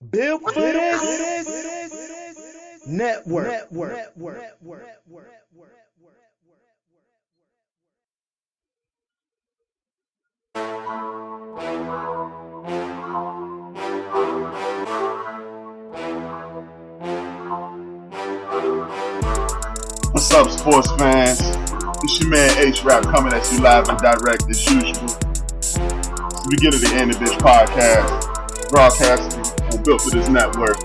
Built for this network. What's up, sports fans? It's your man HRap coming at you live and direct as usual. We get at the end of this podcast, broadcasting on Built for This Network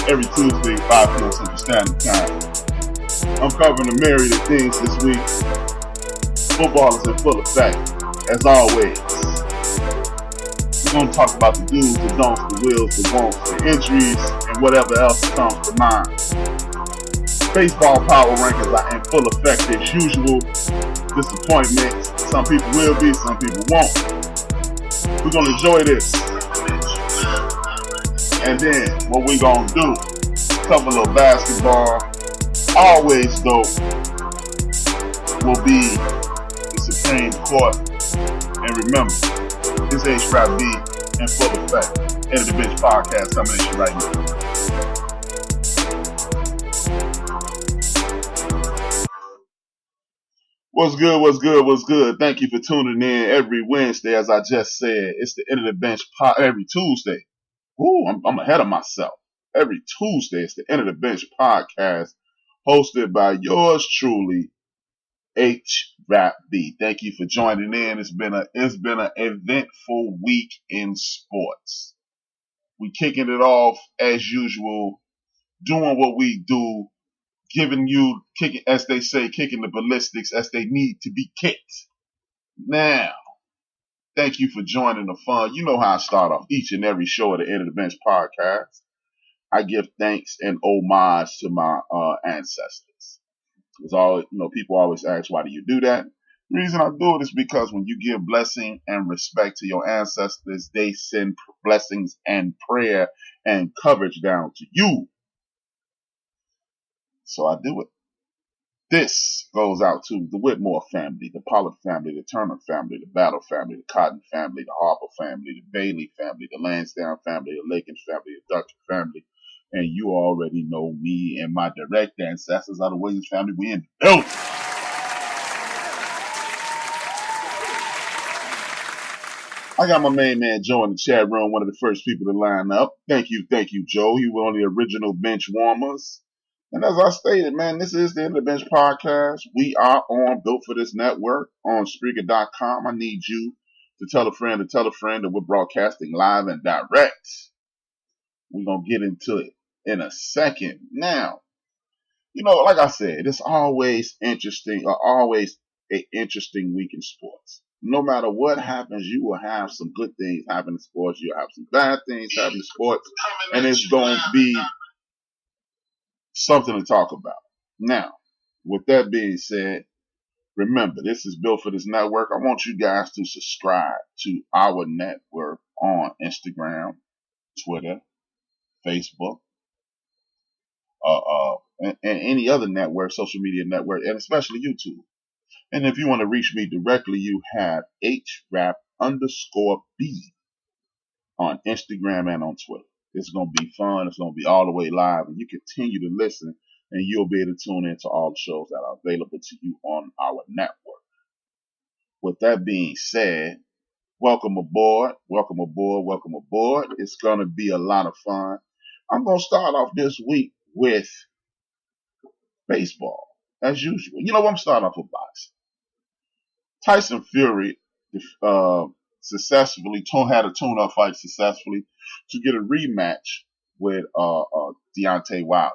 every Tuesday, 5 p.m. Central Standard Time. I'm covering a myriad of things this week. Football is in full effect, as always. We're going to talk about the do's, the don'ts, the wills, the won'ts, the injuries, and whatever else comes to mind. Baseball power rankings are in full effect as usual. Disappointments. Some people will be, some people won't. We're going to enjoy this. And then what we're going to do, cover a little basketball. Always, though, will be the Supreme Court. And remember, this HRap B in full effect. End of the Bench Podcast coming at you right now. What's good, what's good, what's good? Thank you for tuning in every Wednesday. As I just said, it's the End of the Bench every Tuesday. Ooh, I'm ahead of myself. Every Tuesday, it's the End of the Bench podcast hosted by yours truly, HRap B. Thank you for joining in. It's been an eventful week in sports. We kicking it off as usual, doing what we do, giving you, kicking, as they say, kicking the ballistics as they need to be kicked. Now, thank you for joining the fun. You know how I start off each and every show at the End of the Bench podcast. I give thanks and homage to my ancestors. Because people always ask, why do you do that? The reason I do it is because when you give blessing and respect to your ancestors, they send blessings and prayer and coverage down to you. So I do it. This goes out to the Whitmore family, the Pollard family, the Turner family, the Battle family, the Cotton family, the Harper family, the Bailey family, the Lansdowne family, the Lakins family, the Dutcher family. And you already know me and my direct ancestors are the Williams family. We in the building. I got my main man Joe in the chat room, one of the first people to line up. Thank you, Joe. You were on the original bench warmers. And as I stated, man, this is the End of the Bench podcast. We are on Built for This Network on Spreaker.com. I need you to tell a friend that we're broadcasting live and direct. We're going to get into it in a second. Now, like I said, it's always interesting, always an interesting week in sports. No matter what happens, you will have some good things happen in sports. You'll have some bad things happen in sports. And it's going to be something to talk about. Now, with that being said, remember, this is Built for This Network. I want you guys to subscribe to our network on Instagram, Twitter, Facebook, and any other network, social media network, and especially YouTube. And if you want to reach me directly, you have HRap_B on Instagram and on Twitter. It's going to be fun. It's going to be all the way live. And you continue to listen, and you'll be able to tune into all the shows that are available to you on our network. With that being said, welcome aboard. It's going to be a lot of fun. I'm going to start off this week with baseball, as usual. I'm going to start off with boxing. Tyson Fury successfully had a tune-up fight successfully to get a rematch with Deontay Wilder.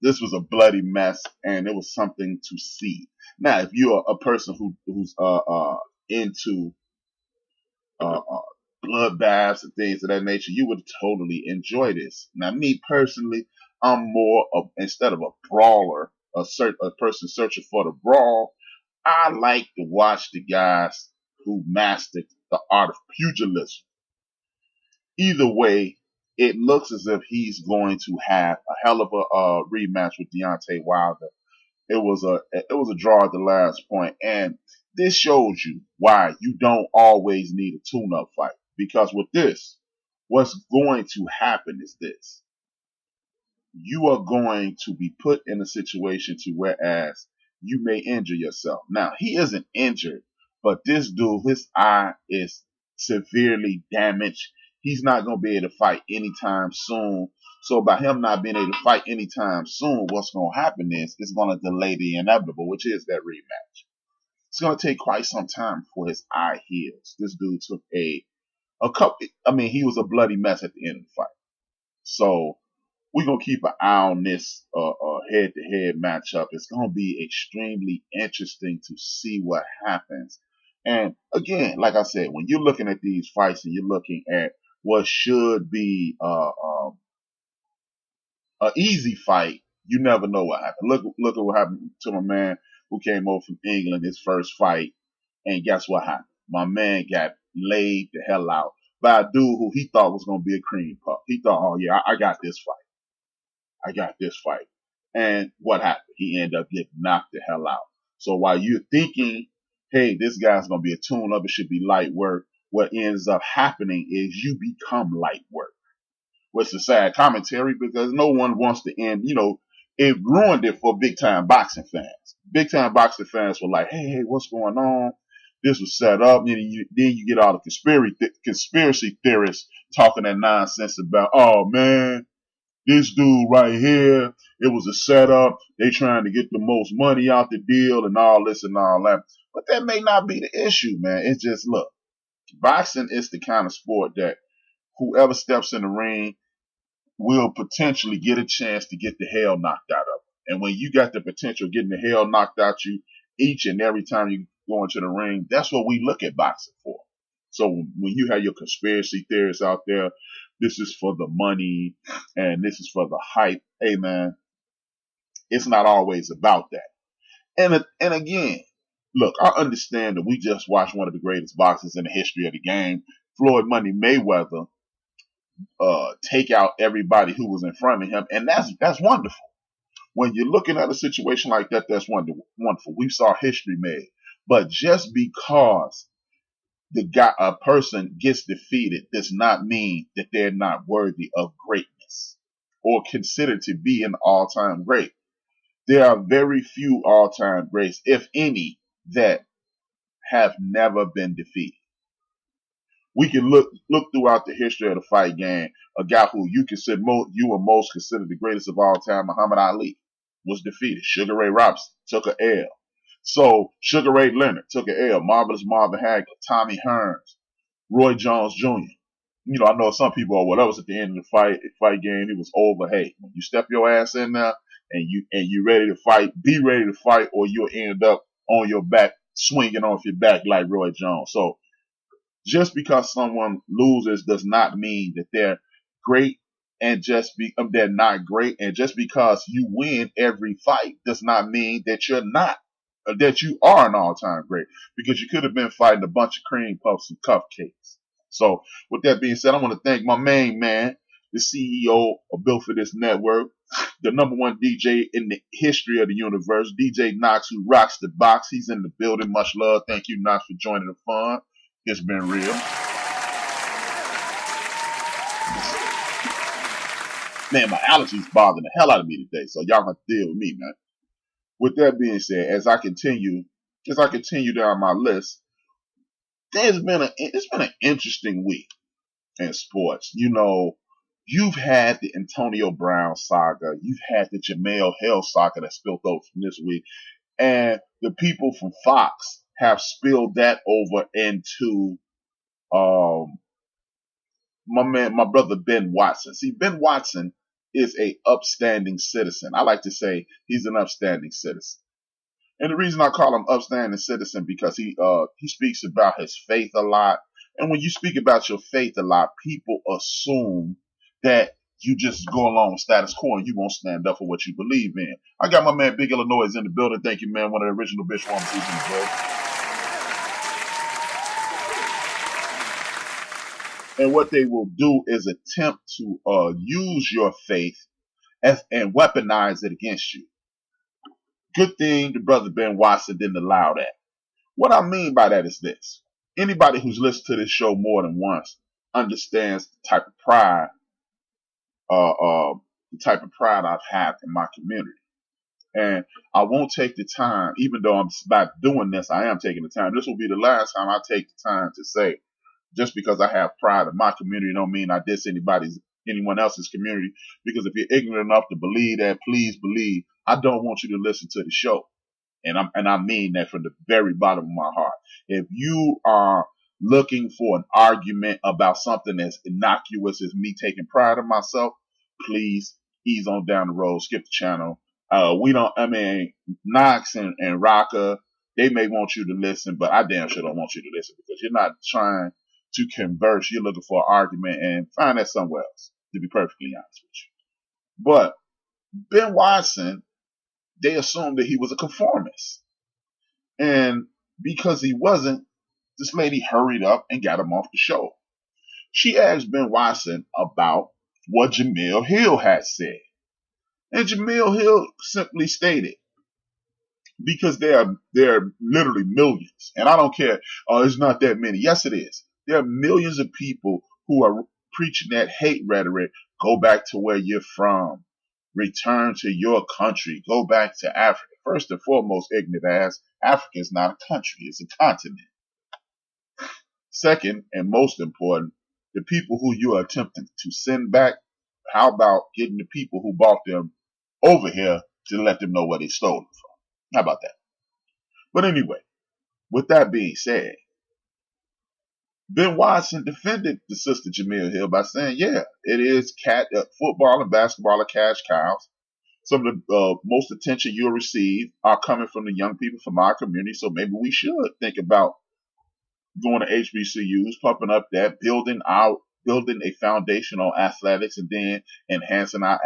This was a bloody mess, and it was something to see. Now, if you're a person who's into bloodbaths and things of that nature, you would totally enjoy this. Now, me personally, I'm more of, instead of a brawler, a person searching for the brawl, I like to watch the guys who mastered the art of pugilism. Either way, it looks as if he's going to have a hell of a rematch with Deontay Wilder. It was a draw at the last point, and this shows you why you don't always need a tune-up fight. Because with this, What's going to happen is this. You are going to be put in a situation to whereas you may injure yourself. Now, he isn't injured, but this dude, his eye is severely damaged. He's not going to be able to fight anytime soon. So by him not being able to fight anytime soon, what's going to happen is it's going to delay the inevitable, which is that rematch. It's going to take quite some time before his eye heals. This dude took a couple, he was a bloody mess at the end of the fight. So we're going to keep an eye on this head-to-head matchup. It's going to be extremely interesting to see what happens. And again, like I said, when you're looking at these fights and you're looking at what should be an easy fight, you never know what happened. Look at what happened to my man who came over from England, his first fight, and guess what happened? My man got laid the hell out by a dude who he thought was going to be a cream puff. He thought, oh yeah, I got this fight. And what happened? He ended up getting knocked the hell out. So while you're thinking, hey, this guy's going to be a tune-up, it should be light work, what ends up happening is you become light work. Which is sad commentary because no one wants to end, it ruined it for big-time boxing fans. Big-time boxing fans were like, hey, what's going on? This was set up. Then you get all the conspiracy theorists talking that nonsense about, oh, man, this dude right here, it was a setup. They trying to get the most money out the deal and all this and all that. But that may not be the issue, man. It's just, look, boxing is the kind of sport that whoever steps in the ring will potentially get a chance to get the hell knocked out of them. And when you got the potential of getting the hell knocked out you each and every time you go into the ring, that's what we look at boxing for. So when you have your conspiracy theorists out there, this is for the money and this is for the hype. Hey, man, it's not always about that. And again, look, I understand that we just watched one of the greatest boxers in the history of the game, Floyd Money Mayweather, take out everybody who was in front of him, and that's wonderful. When you're looking at a situation like that, that's wonderful. We saw history made, but just because a person gets defeated does not mean that they're not worthy of greatness or considered to be an all-time great. There are very few all-time greats, if any, that have never been defeated. We can look throughout the history of the fight game. A guy who you were most considered the greatest of all time, Muhammad Ali, was defeated. Sugar Ray Robinson took an L. So Sugar Ray Leonard took an L. Marvelous Marvin Hagler, Tommy Hearns, Roy Jones Jr. I know some people are, well, that was at the end of the fight game. It was over. Hey, when you step your ass in there and you ready to fight, be ready to fight, or you'll end up on your back, swinging off your back like Roy Jones. So just because someone loses does not mean that they're great, and they're not great. And just because you win every fight does not mean that that you are an all-time great, because you could have been fighting a bunch of cream puffs and cupcakes. So with that being said, I want to thank my main man, the CEO of Built for This Network, the number one DJ in the history of the universe, DJ Knox, who rocks the box. He's in the building. Much love. Thank you, Knox, for joining the fun. It's been real. Man, my allergies bothering the hell out of me today, so y'all have to deal with me, man. With that being said, as I continue down my list, it's been an interesting week in sports. You've had the Antonio Brown saga, you've had the Jamel Hill saga that spilled over from this week, and the people from Fox have spilled that over into my brother Ben Watson. See, Ben Watson is a upstanding citizen. I like to say he's an upstanding citizen. And the reason I call him upstanding citizen because he speaks about his faith a lot. And when you speak about your faith a lot, people assume that you just go along with status quo and you won't stand up for what you believe in. I got my man Big Illinois in the building. Thank you, man. One of the original Bitchwarmers in the building. And what they will do is attempt to use your faith and weaponize it against you. Good thing the brother Ben Watson didn't allow that. What I mean by that is this. Anybody who's listened to this show more than once understands the type of pride, I've had in my community. And I won't take the time, even though I'm not doing this, I am taking the time. This will be the last time I take the time to say, just because I have pride in my community don't mean I diss anyone else's community. Because if you're ignorant enough to believe that, please believe I don't want you to listen to the show. And I mean that from the very bottom of my heart. If you are looking for an argument about something as innocuous as me taking pride in myself, please ease on down the road, skip the channel. Knox and Rocka, they may want you to listen, but I damn sure don't want you to listen, because you're not trying to converse. You're looking for an argument, and find that somewhere else, to be perfectly honest with you. But Ben Watson, they assumed that he was a conformist. And because he wasn't, this lady hurried up and got him off the show. She asked Ben Watson about what Jamil Hill had said. And Jamil Hill simply stated, because there are literally millions, and I don't care, it's not that many. Yes, it is. There are millions of people who are preaching that hate rhetoric. Go back to where you're from. Return to your country. Go back to Africa. First and foremost, ignorant ass, Africa is not a country. It's a continent. Second, and most important, the people who you are attempting to send back, how about getting the people who bought them over here to let them know where they stole them from? How about that? But anyway, with that being said, Ben Watson defended the sister Jamil Hill by saying, yeah, it is football and basketball are cash cows. Some of the most attention you'll receive are coming from the young people from our community, so maybe we should think about going to HBCUs, pumping up that, building a foundation on athletics, and then enhancing our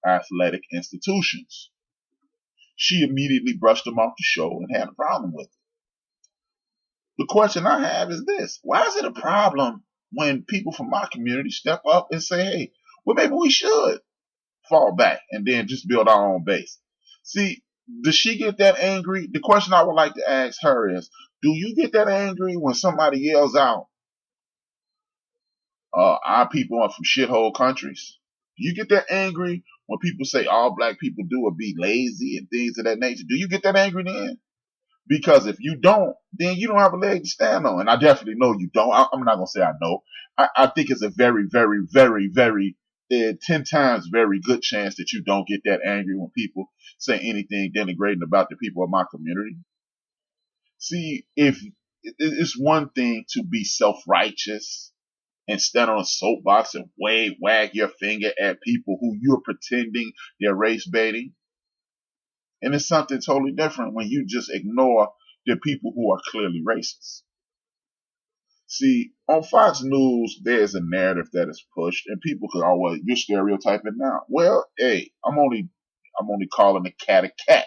athletic institutions. She immediately brushed him off the show and had a problem with it. The question I have is this: why is it a problem when people from my community step up and say, hey, well, maybe we should fall back and then just build our own base? See, does she get that angry? The question I would like to ask her is, do you get that angry when somebody yells out, our people are from shithole countries? Do you get that angry when people say all black people do is be lazy and things of that nature? Do you get that angry then? Because if you don't, then you don't have a leg to stand on. And I definitely know you don't. I'm not going to say I know. I think it's a very, very, very, very 10 times very good chance that you don't get that angry when people say anything denigrating about the people of my community. See, if it's one thing to be self-righteous and stand on a soapbox and wag your finger at people who you're pretending they're race baiting. And it's something totally different when you just ignore the people who are clearly racist. See, on Fox News, there's a narrative that is pushed, and people could, oh, well, you're stereotyping now. Well, hey, I'm only calling a cat a cat.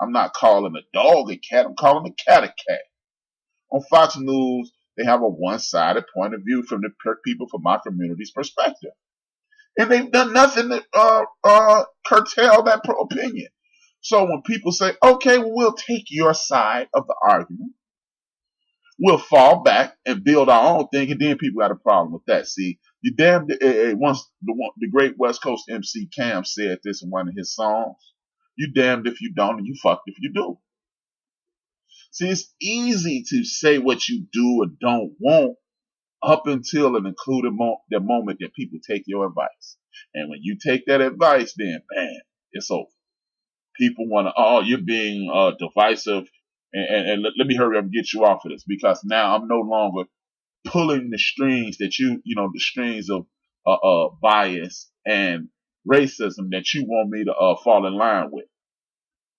I'm not calling a dog a cat. I'm calling a cat a cat. On Fox News, they have a one-sided point of view from the people from my community's perspective. And they've done nothing to curtail that opinion. So when people say, okay, well, we'll take your side of the argument, we'll fall back and build our own thing, and then people got a problem with that. See, you damned, once the great West Coast MC Cam said this in one of his songs, you damned if you don't, and you fucked if you do. See, it's easy to say what you do or don't want up until and including the moment that people take your advice. And when you take that advice, then, bam, it's over. People want to, oh, you're being divisive, and let me hurry up and get you off of this, because now I'm no longer pulling the strings that the strings of bias and racism that you want me to fall in line with.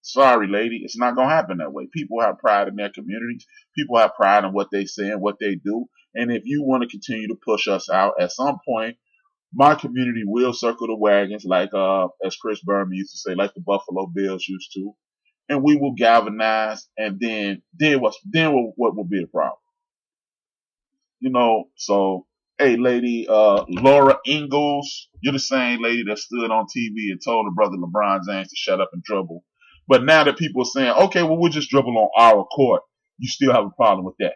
Sorry, lady, it's not going to happen that way. People have pride in their communities. People have pride in what they say and what they do. And if you want to continue to push us out, at some point, my community will circle the wagons, like as Chris Berman used to say, like the Buffalo Bills used to, and we will galvanize. And then what will be the problem? So hey, lady, Laura Ingalls, you're the same lady that stood on TV and told her brother LeBron James to shut up and dribble. But now that people are saying, okay, well, we'll just dribble on our court, you still have a problem with that.